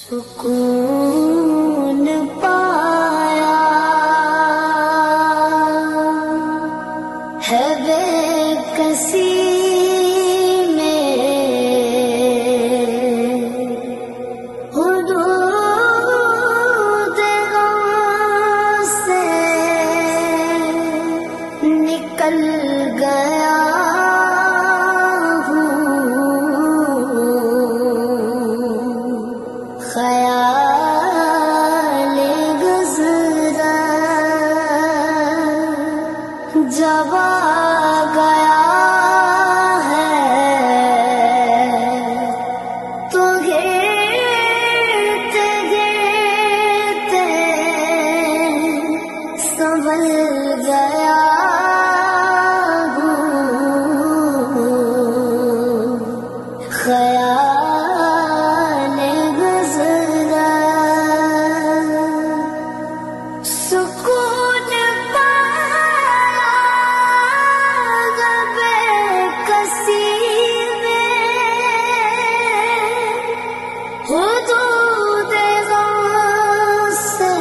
سکون پایا ہے بے کسی میں، حدود غم سے نکل گیا خیال گزرا جب آ گیا ہے تو گرتے گرتے سنبھل گیا خیال گزرا سکون پایا بے کسی میں، حدود غم سے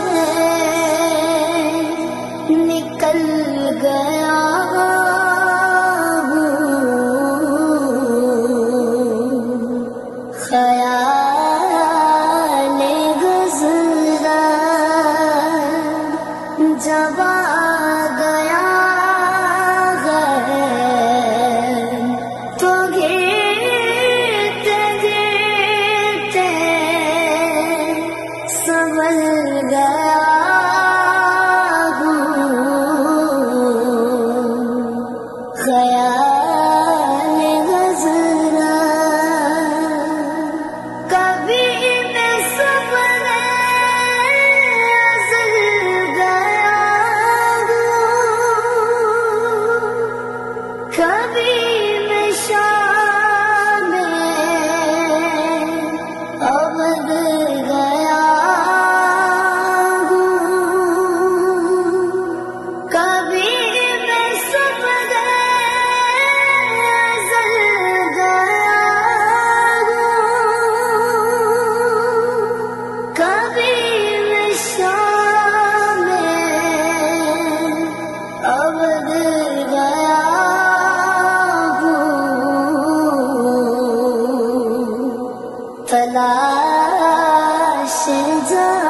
نکل گیا خیال گزرا جب آ گیا ہے تو گرتے گرتے سنبھل گیا خیال گزرا کبھی میں سپنے ازل گیا کبھی میں شام ابد گیا کبھی میں سپنے ازل گیا کبھی میں شام ابد گیا تلاش جان